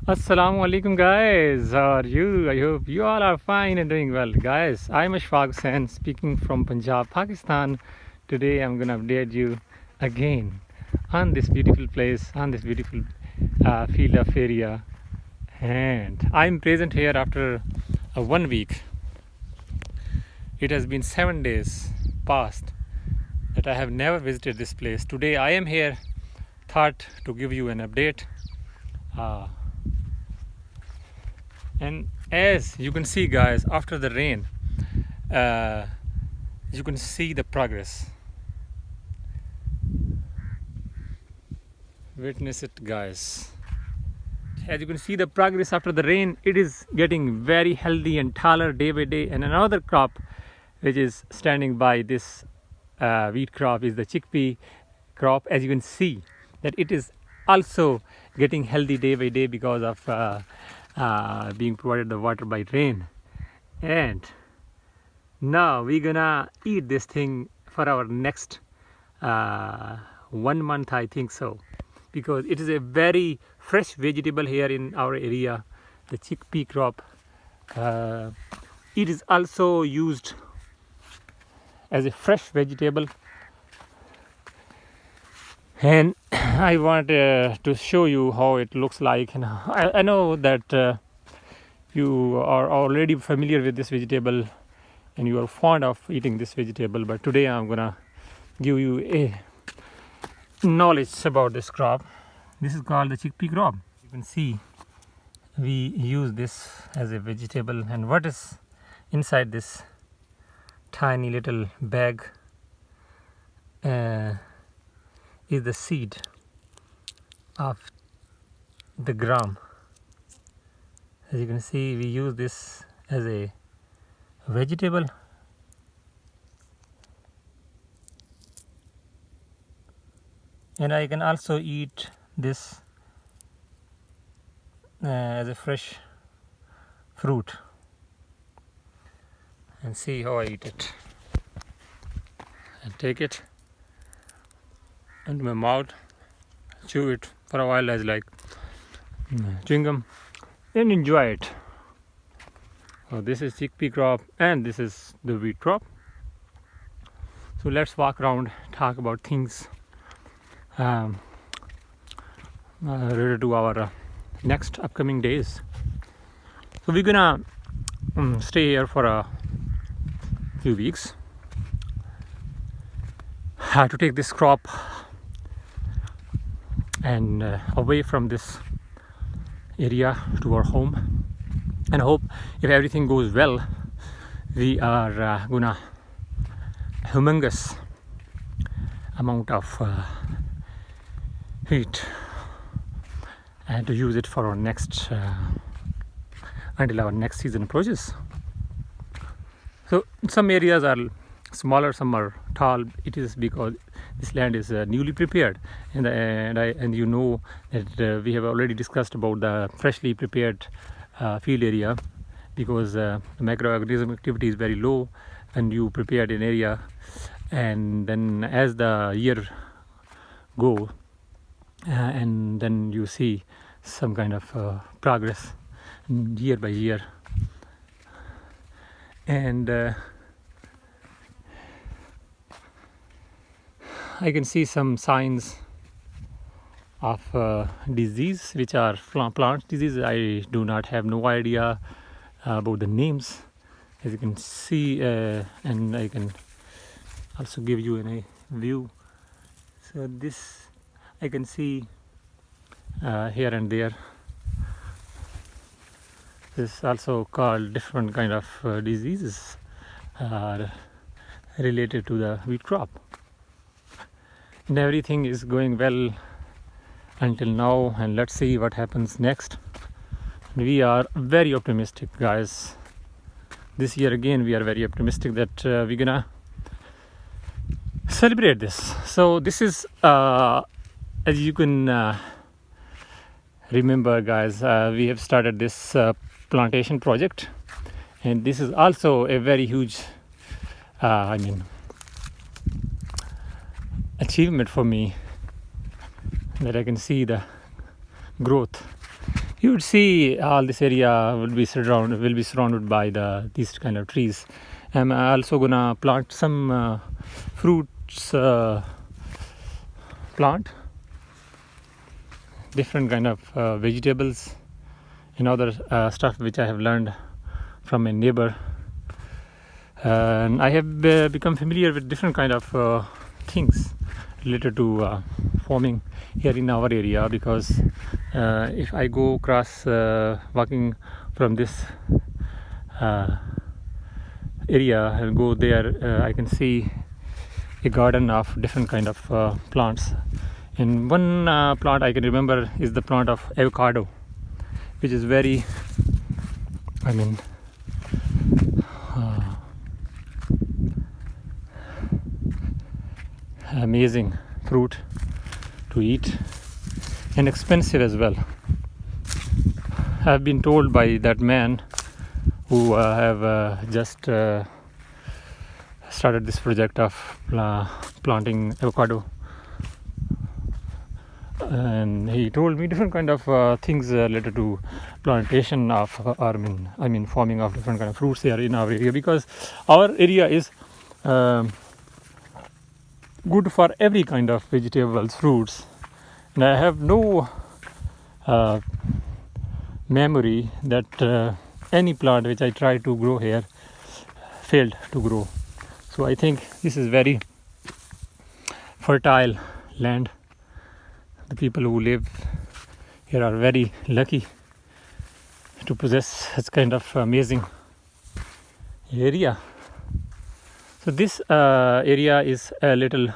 Assalamu alaikum guys, how are you? I hope you all are fine and doing well. Guys, I'm Ashfaq Hussain speaking from Punjab, Pakistan. Today I'm gonna update you again on this beautiful place, on this beautiful field of area. And I'm present here after 1 week. It has been 7 days past that I have never visited this place. Today I am here, thought to give you an update. And as you can see guys, after the rain you can see the progress. Witness it guys. As you can see the progress after the rain, it is getting very healthy and taller day by day. And another crop which is standing by this wheat crop is the chickpea crop. As you can see that it is also getting healthy day by day because of being provided the water by rain. And now we're gonna eat this thing for our next 1 month, I think so, because it is a very fresh vegetable here in our area, the chickpea crop. It is also used as a fresh vegetable, and I want to show you how it looks like. And I know that you are already familiar with this vegetable and you are fond of eating this vegetable, but today I'm gonna give you a knowledge about this crop. This is called the chickpea crop. You can see we use this as a vegetable, and what is inside this tiny little bag is the seed of the gram. As you can see, we use this as a vegetable, and I can also eat this as a fresh fruit. And see how I eat it. I take it into my mouth, chew it for a while as like chewing gum, and enjoy it. So this is chickpea crop and this is the wheat crop. So let's walk around, talk about things related to our next upcoming days. So we're gonna stay here for a few weeks to take this crop and away from this area to our home, and hope if everything goes well we are gonna humongous amount of wheat and to use it for our next until our next season approaches. So some areas are smaller, some are tall. It is because this land is newly prepared, and you know that we have already discussed about the freshly prepared field area, because the microorganism activity is very low when you prepared an area, and then as the year go and then you see some kind of progress year by year. And I can see some signs of disease, which are plant disease. I do not have no idea about the names, as you can see, and I can also give you a view. So this I can see here and there. This is also called different kind of diseases related to the wheat crop. And everything is going well until now, and let's see what happens next. We are very optimistic, guys. This year again we are very optimistic that we're gonna celebrate this. So this is as you can remember, guys, we have started this plantation project, and this is also a very huge achievement for me, that I can see the growth. you would see all this area will be surrounded by these kind of trees. I'm also gonna plant some fruits plant, different kind of vegetables and other stuff which I have learned from my neighbor. And I have become familiar with different kind of things related to farming here in our area, because if I go across walking from this area and go there, I can see a garden of different kind of plants. And one plant I can remember is the plant of avocado, which is very, I mean, amazing fruit to eat and expensive as well. I've been told by that man who have just started this project of planting avocado, and he told me different kind of things related to plantation of I mean farming of different kind of fruits here in our area, because our area is good for every kind of vegetables, fruits, and I have no memory that any plant which I tried to grow here failed to grow. So I think this is very fertile land. The people who live here are very lucky to possess such kind of amazing area. So this area is a little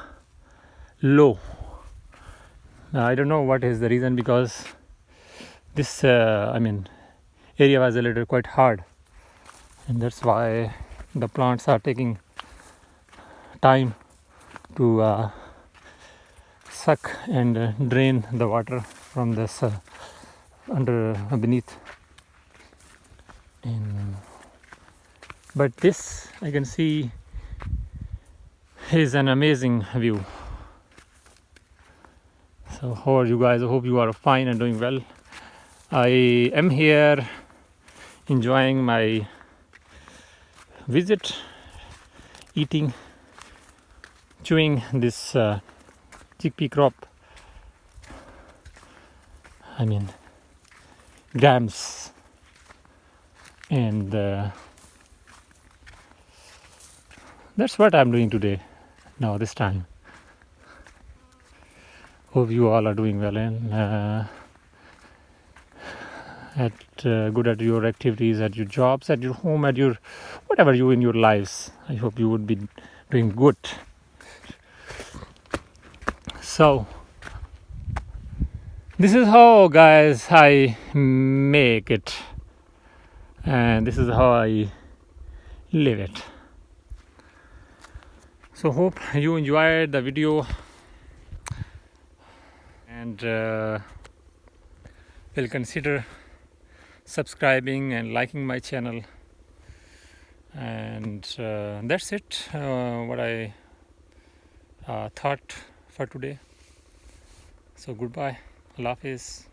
low. I don't know what is the reason, because this area was a little quite hard, and that's why the plants are taking time to suck and drain the water from this beneath. But this I can see is an amazing view. So how are you guys? I hope you are fine and doing well. I am here enjoying my visit, eating, chewing this chickpea crop. I mean grams, and that's what I'm doing today. Now this time. Hope you all are doing well and good at your activities, at your jobs, at your home, at your whatever you in your lives. I hope you would be doing good. So this is how, guys, I make it, and this is how I live it. So hope you enjoyed the video, and will consider subscribing and liking my channel. And that's it, what I thought for today. So goodbye, Allah Hafiz.